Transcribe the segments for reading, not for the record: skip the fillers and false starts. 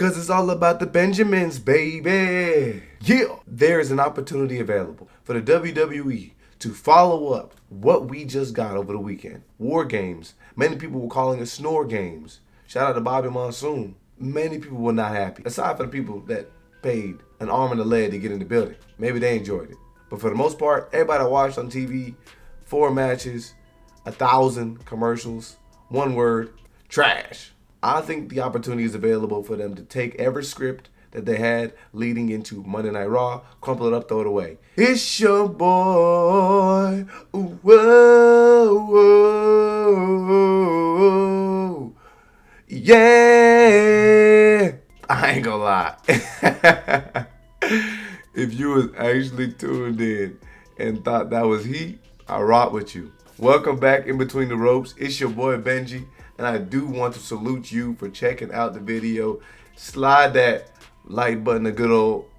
Cause it's all about the Benjamins, baby. Yeah, there is an opportunity available for the WWE to follow up what we just got over the weekend. War games. Many people were calling it snore games. Shout out to Bobby Monsoon. Many people were not happy. Aside from the people that paid an arm and a leg to get in the building. Maybe they enjoyed it. But for the most part, everybody watched on TV, 4 matches, 1,000 commercials, one word, trash. I think the opportunity is available for them to take every script that they had leading into Monday Night Raw, crumple it up, throw it away. It's your boy. Ooh, whoa, whoa, yeah. I ain't gonna lie. If you was actually tuned in and thought that was heat, I rock with you. Welcome back In Between the Ropes. It's your boy Benji, and I do want to salute you for checking out the video. Slide that like button a good old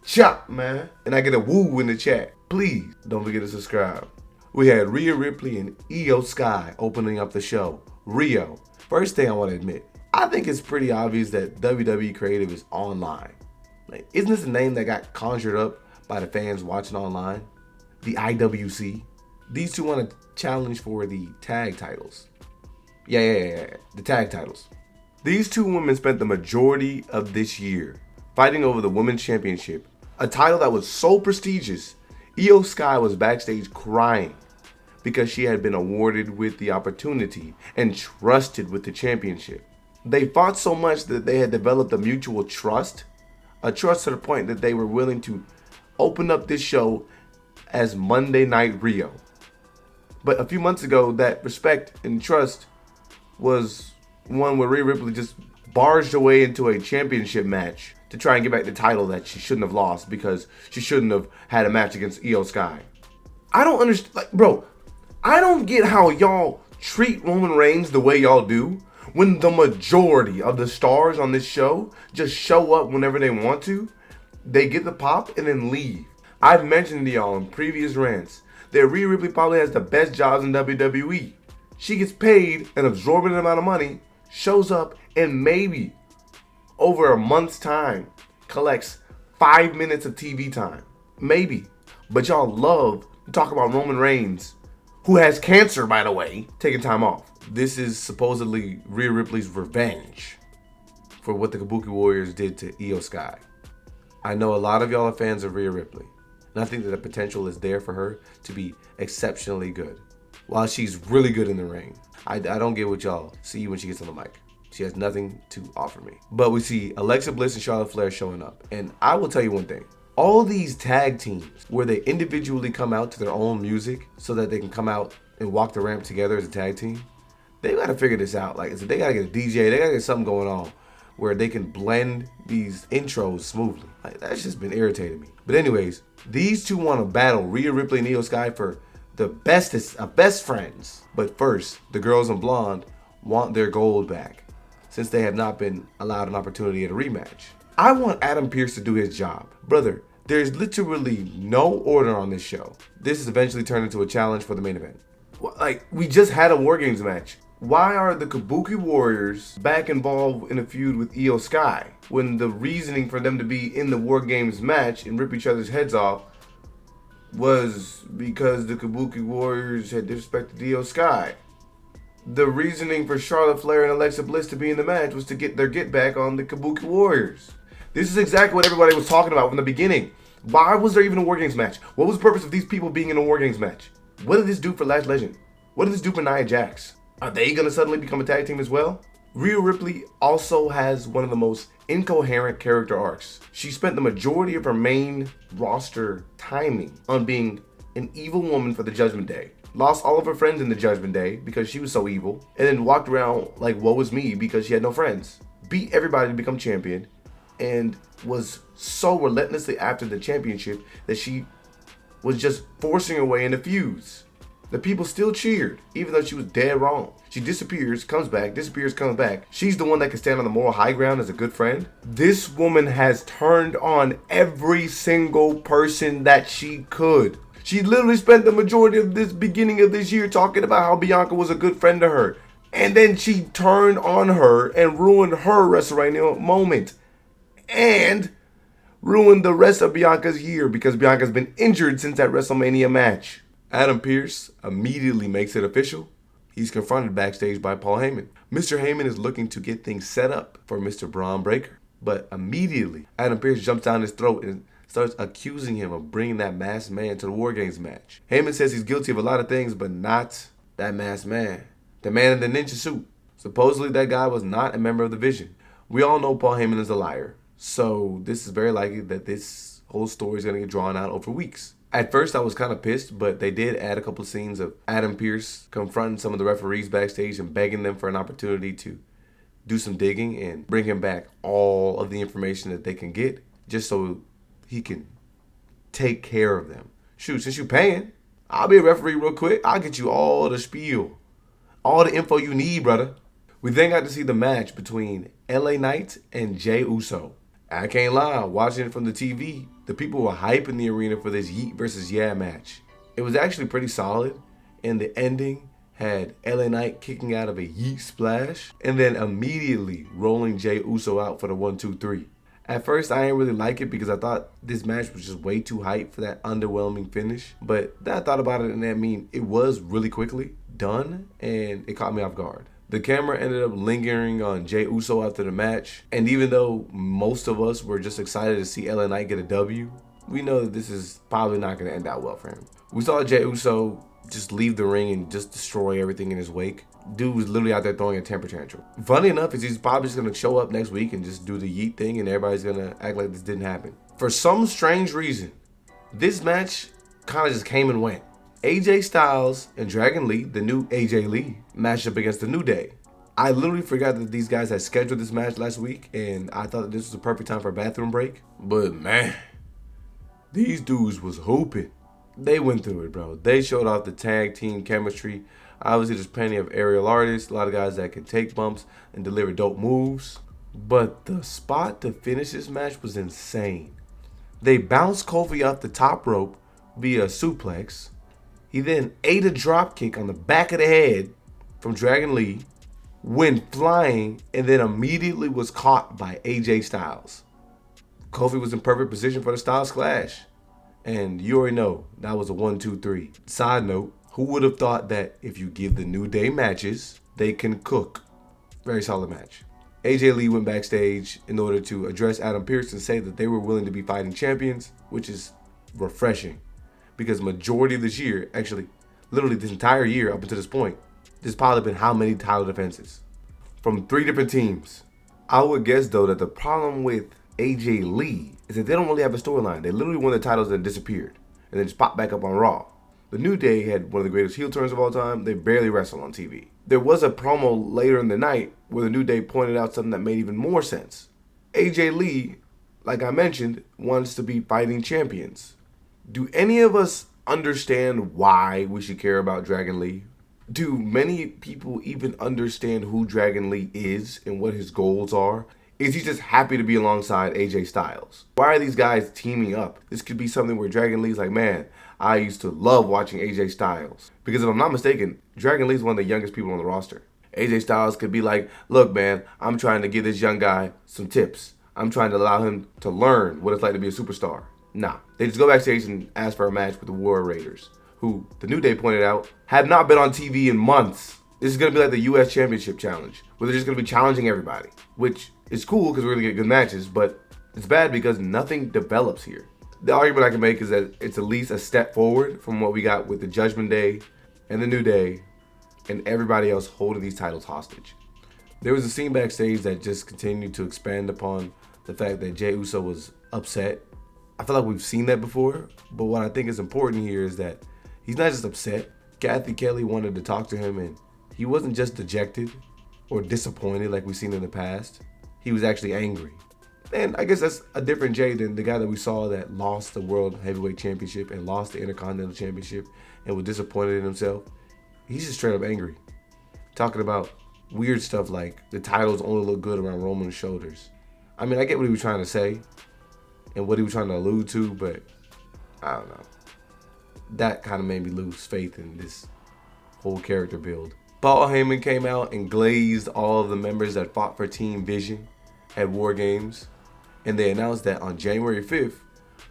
chop, man. And I get a woo in the chat. Please don't forget to subscribe. We had Rhea Ripley and Io Sky opening up the show. RHEA. First thing I want to admit, I think it's pretty obvious that WWE Creative is online. Like, isn't this a name that got conjured up by the fans watching online? The IWC. These two want to challenge for the tag titles. Yeah, the tag titles. These two women spent the majority of this year fighting over the Women's Championship, a title that was so prestigious. Io Sky was backstage crying because she had been awarded with the opportunity and trusted with the championship. They fought so much that they had developed a mutual trust, a trust to the point that they were willing to open up this show as Monday Night Raw. But a few months ago, that respect and trust was one where Rhea Ripley just barged away into a championship match to try and get back the title that she shouldn't have lost because she shouldn't have had a match against Io Sky. I don't understand, like, bro, I don't get how y'all treat Roman Reigns the way y'all do when the majority of the stars on this show just show up whenever they want to. They get the pop and then leave. I've mentioned to y'all in previous rants that Rhea Ripley probably has the best jobs in WWE. She gets paid an exorbitant amount of money, shows up, and maybe over a month's time collects 5 minutes of TV time. Maybe. But y'all love to talk about Roman Reigns, who has cancer, by the way, taking time off. This is supposedly Rhea Ripley's revenge for what the Kabuki Warriors did to Io Sky. I know a lot of y'all are fans of Rhea Ripley, and I think that the potential is there for her to be exceptionally good. While she's really good in the ring, I don't get what y'all see when she gets on the mic. She has nothing to offer me. But we see Alexa Bliss and Charlotte Flair showing up. And I will tell you one thing. All these tag teams where they individually come out to their own music so that they can come out and walk the ramp together as a tag team, they got to figure this out. Like, they got to get a DJ. They got to get something going on where they can blend these intros smoothly. Like, that's just been irritating me. But anyways, these two want to battle Rhea Ripley and Io Sky for the bestest of best friends. But first, the girls in blonde want their gold back since they have not been allowed an opportunity at a rematch. I want Adam Pearce to do his job. Brother, there's literally no order on this show. This is eventually turned into a challenge for the main event. Like, we just had a War Games match. Why are the Kabuki Warriors back involved in a feud with Io Sky when the reasoning for them to be in the War Games match and rip each other's heads off was because the Kabuki Warriors had disrespected Io Sky? The reasoning for Charlotte Flair and Alexa Bliss to be in the match was to get their get back on the Kabuki Warriors. This is exactly what everybody was talking about from the beginning. Why was there even a War Games match? What was the purpose of these people being in a War Games match? What did this do for Last Legend? What did this do for Nia Jax? Are they going to suddenly become a tag team as well? Rhea Ripley also has one of the most incoherent character arcs. She spent the majority of her main roster timing on being an evil woman for the Judgment Day. Lost all of her friends in the Judgment Day because she was so evil. And then walked around like woe is me because she had no friends. Beat everybody to become champion. And was so relentlessly after the championship that she was just forcing her way into feuds. The people still cheered, even though she was dead wrong. She disappears, comes back, disappears, comes back. She's the one that can stand on the moral high ground as a good friend. This woman has turned on every single person that she could. She literally spent the majority of this beginning of this year talking about how Bianca was a good friend to her. And then she turned on her and ruined her WrestleMania moment. And ruined the rest of Bianca's year because Bianca's been injured since that WrestleMania match. Adam Pearce immediately makes it official. He's confronted backstage by Paul Heyman. Mr. Heyman is looking to get things set up for Mr. Braun Breaker. But immediately, Adam Pearce jumps down his throat and starts accusing him of bringing that masked man to the War Games match. Heyman says he's guilty of a lot of things, but not that masked man. The man in the ninja suit. Supposedly that guy was not a member of the Vision. We all know Paul Heyman is a liar. So this is very likely that this whole story is going to get drawn out over weeks. At first I was kind of pissed, but they did add a couple of scenes of Adam Pearce confronting some of the referees backstage and begging them for an opportunity to do some digging and bring him back all of the information that they can get just so he can take care of them. Shoot, since you're paying, I'll be a referee real quick. I'll get you all the spiel, all the info you need, brother. We then got to see the match between LA Knight and Jey Uso. I can't lie, watching it from the TV, the people were hyping the arena for this Yeet versus Yeah match. It was actually pretty solid, and the ending had LA Knight kicking out of a Yeet splash, and then immediately rolling Jey Uso out for the 1-2-3. At first, I didn't really like it because I thought this match was just way too hyped for that underwhelming finish. But then I thought about it, and I mean, it was really quickly done, and it caught me off guard. The camera ended up lingering on Jey Uso after the match, and even though most of us were just excited to see LA Knight get a W, we know that this is probably not going to end out well for him. We saw Jey Uso just leave the ring and just destroy everything in his wake. Dude was literally out there throwing a temper tantrum. Funny enough is he's probably just going to show up next week and just do the Yeet thing, and everybody's going to act like this didn't happen. For some strange reason, this match kind of just came and went. AJ Styles and Dragon Lee, the new AJ Lee, matched up against the New Day. I literally forgot that these guys had scheduled this match last week, and I thought that this was the perfect time for a bathroom break. But man, these dudes was hooping. They went through it, bro. They showed off the tag team chemistry. Obviously, there's plenty of aerial artists, a lot of guys that can take bumps and deliver dope moves. But the spot to finish this match was insane. They bounced Kofi off the top rope via suplex. He then ate a drop kick on the back of the head from Dragon Lee, went flying, and then immediately was caught by AJ Styles. Kofi was in perfect position for the Styles Clash. And you already know, that was a 1-2-3. Side note, who would have thought that if you give the New Day matches, they can cook? Very solid match. AJ Lee went backstage in order to address Adam Pearce and say that they were willing to be fighting champions, which is refreshing. Because majority of this year, actually, literally this entire year up until this point, there's probably been how many title defenses? From 3 different teams. I would guess, though, that the problem with AJ Lee is that they don't really have a storyline. They literally won the titles and disappeared, and then just popped back up on Raw. The New Day had one of the greatest heel turns of all time. They barely wrestle on TV. There was a promo later in the night where the New Day pointed out something that made even more sense. AJ Lee, like I mentioned, wants to be fighting champions. Do any of us understand why we should care about Dragon Lee? Do many people even understand who Dragon Lee is and what his goals are? Is he just happy to be alongside AJ Styles? Why are these guys teaming up? This could be something where Dragon Lee's like, man, I used to love watching AJ Styles. Because if I'm not mistaken, Dragon Lee's one of the youngest people on the roster. AJ Styles could be like, look, man, I'm trying to give this young guy some tips. I'm trying to allow him to learn what it's like to be a superstar. Nah, they just go backstage and ask for a match with the War Raiders, who, the New Day pointed out, have not been on TV in months. This is going to be like the U.S. Championship Challenge, where they're just going to be challenging everybody, which is cool because we're going to get good matches, but it's bad because nothing develops here. The argument I can make is that it's at least a step forward from what we got with the Judgment Day and the New Day and everybody else holding these titles hostage. There was a scene backstage that just continued to expand upon the fact that Jey Uso was upset. I feel like we've seen that before, but what I think is important here is that he's not just upset. Kathy Kelly wanted to talk to him, and he wasn't just dejected or disappointed like we've seen in the past. He was actually angry. And I guess that's a different Jey than the guy that we saw that lost the World Heavyweight Championship and lost the Intercontinental Championship and was disappointed in himself. He's just straight up angry. Talking about weird stuff like the titles only look good around Roman's shoulders. I mean, I get what he was trying to say and what he was trying to allude to, but I don't know. That kind of made me lose faith in this whole character build. Paul Heyman came out and glazed all of the members that fought for Team Vision at War Games. And they announced that on January 5th,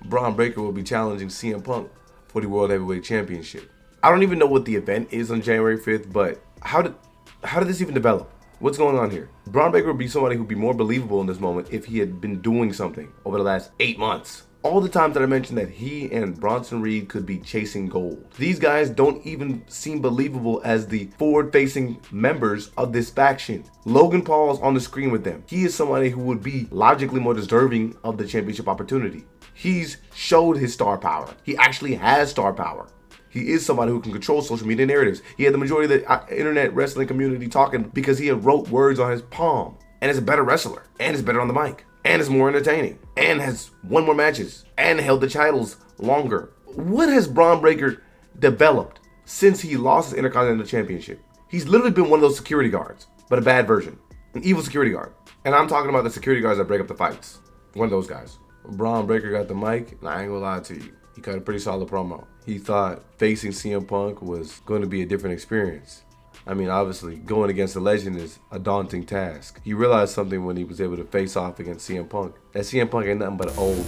Bron Breakker will be challenging CM Punk for the World Heavyweight Championship. I don't even know what the event is on January 5th, but how did this even develop? What's going on here? Bron Breakker would be somebody who'd be more believable in this moment if he had been doing something over the last 8 months. All the times that I mentioned that he and Bronson Reed could be chasing gold. These guys don't even seem believable as the forward-facing members of this faction. Logan Paul's on the screen with them. He is somebody who would be logically more deserving of the championship opportunity. He's showed his star power. He actually has star power. He is somebody who can control social media narratives. He had the majority of the internet wrestling community talking because he had wrote words on his palm. And is a better wrestler. And is better on the mic. And is more entertaining, and has won more matches, and held the titles longer. What has Bron Breakker developed since he lost his Intercontinental Championship? He's literally been one of those security guards, but a bad version. An evil security guard. And I'm talking about the security guards that break up the fights. One of those guys. Bron Breakker got the mic, and I ain't gonna lie to you. He cut a pretty solid promo. He thought facing CM Punk was going to be a different experience. I mean, obviously, going against a legend is a daunting task. He realized something when he was able to face off against CM Punk. That CM Punk ain't nothing but an old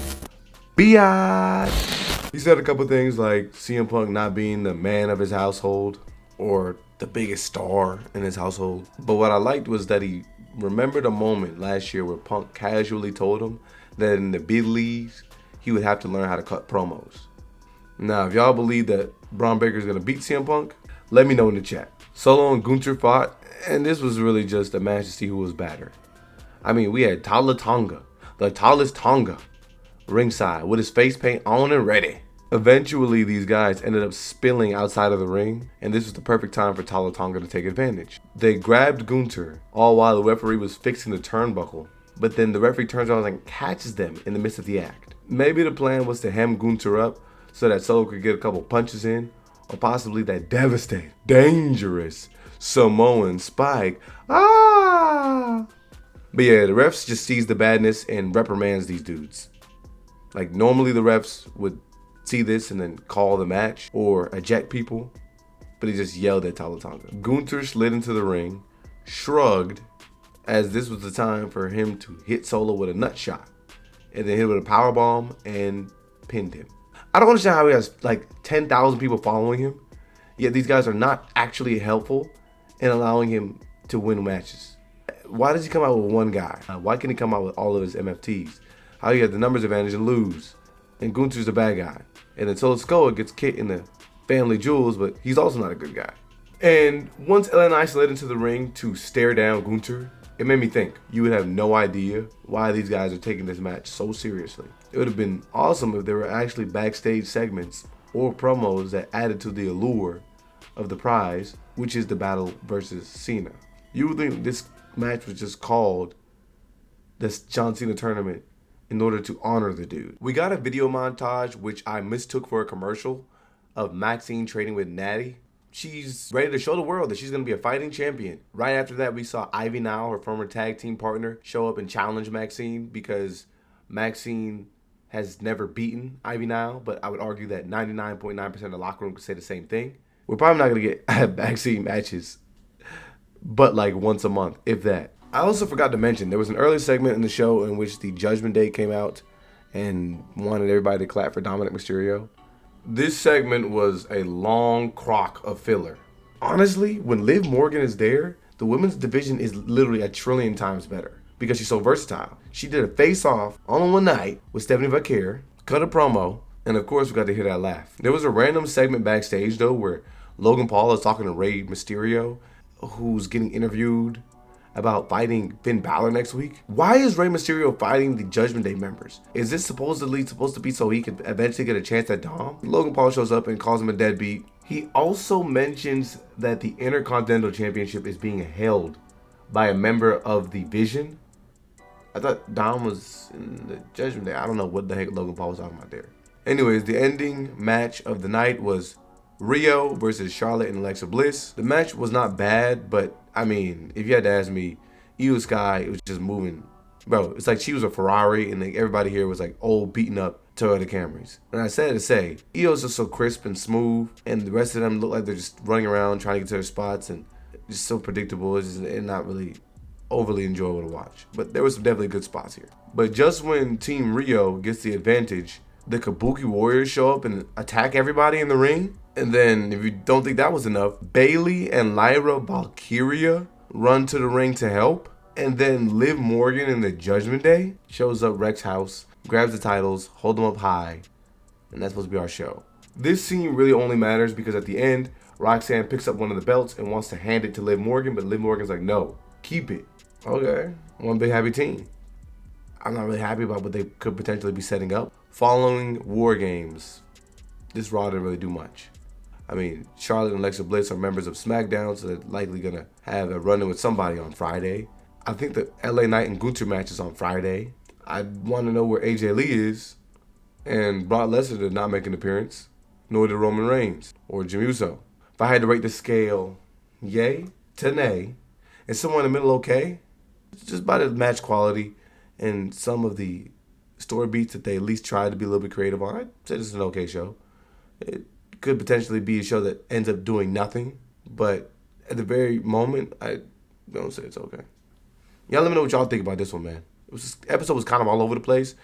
biatch. He said a couple things like CM Punk not being the man of his household or the biggest star in his household. But what I liked was that he remembered a moment last year where Punk casually told him that in the big leagues, he would have to learn how to cut promos. Now, if y'all believe that Bron Breakker is going to beat CM Punk, let me know in the chat. Solo and Gunther fought, and this was really just a match to see who was better. I mean, we had Tala Tonga, the tallest Tonga, ringside with his face paint on and ready. Eventually, these guys ended up spilling outside of the ring, and this was the perfect time for Tala Tonga to take advantage. They grabbed Gunther, all while the referee was fixing the turnbuckle, but then the referee turns around and catches them in the midst of the act. Maybe the plan was to hem Gunther up so that Solo could get a couple punches in, or possibly that devastating, dangerous Samoan spike. But yeah, the refs just sees the badness and reprimands these dudes. Like, normally the refs would see this and then call the match or eject people, but he just yelled at Tala Tonga. Gunther slid into the ring, shrugged, as this was the time for him to hit Solo with a nut shot, and then hit with a powerbomb and pinned him. I don't understand how he has like 10,000 people following him, yet these guys are not actually helpful in allowing him to win matches. Why does he come out with one guy? Why can't he come out with all of his MFTs? How he had the numbers advantage and lose, and Gunther's the bad guy. And then SIKOA gets kicked in the family jewels, but he's also not a good guy. And once LNI slid into the ring to stare down Gunther, it made me think, you would have no idea why these guys are taking this match so seriously. It would have been awesome if there were actually backstage segments or promos that added to the allure of the prize, which is the battle versus Cena. You would think this match was just called the John Cena tournament in order to honor the dude. We got a video montage, which I mistook for a commercial, of MAXXINE training with Natty. She's ready to show the world that she's going to be a fighting champion. Right after that, we saw Ivy Nile, her former tag team partner, show up and challenge MAXXINE because MAXXINE has never beaten Ivy Nile, but I would argue that 99.9% of the locker room could say the same thing. We're probably not going to get MAXXINE matches, but like once a month, if that. I also forgot to mention, there was an early segment in the show in which the Judgment Day came out and wanted everybody to clap for Dominic Mysterio. This segment was a long crock of filler. Honestly, when Liv Morgan is there, the women's division is literally a trillion times better because she's so versatile. She did a face-off on one night with Stephanie Vaquer, cut a promo, and of course we got to hear that laugh. There was a random segment backstage though where Logan Paul is talking to Rey Mysterio, who's getting interviewed about fighting Finn Balor next week. Why is Rey Mysterio fighting the Judgment Day members? Is this supposed to be so he could eventually get a chance at Dom? Logan Paul shows up and calls him a deadbeat. He also mentions that the Intercontinental Championship is being held by a member of the Vision. I thought Dom was in the Judgment Day. I don't know what the heck Logan Paul was talking about there. Anyways, the ending match of the night was RHEA versus Charlotte and Alexa Bliss. The match was not bad, but I mean, if you had to ask me, Io Sky was just moving. Bro, it's like she was a Ferrari and like everybody here was like old, beaten up Toyota Camrys. And I said to say, Io's just so crisp and smooth, and the rest of them look like they're just running around trying to get to their spots, and just so predictable. It's not really overly enjoyable to watch. But there was some definitely good spots here. But just when Team RHEA gets the advantage, the Kabuki Warriors show up and attack everybody in the ring. And then, if you don't think that was enough, Bayley and Lyra Valkyria run to the ring to help. And then Liv Morgan in the Judgment Day shows up Rex's house, grabs the titles, hold them up high. And that's supposed to be our show. This scene really only matters because at the end, Roxanne picks up one of the belts and wants to hand it to Liv Morgan, but Liv Morgan's like, no, keep it. Okay, one big happy team. I'm not really happy about what they could potentially be setting up. Following War Games, this Raw didn't really do much. I mean, Charlotte and Alexa Bliss are members of SmackDown, so they're likely going to have a run-in with somebody on Friday. I think the LA Knight and Gunther match is on Friday. I want to know where AJ Lee is. And Brock Lesnar did not make an appearance, nor did Roman Reigns or Jimmy Uso. If I had to rate the scale, yay to nay, and somewhere in the middle okay, just by the match quality and some of the story beats that they at least tried to be a little bit creative on, I'd say this is an okay show. It could potentially be a show that ends up doing nothing, but at the very moment, I don't say it's okay. Y'all let me know what y'all think about this one, man. This episode was kind of all over the place.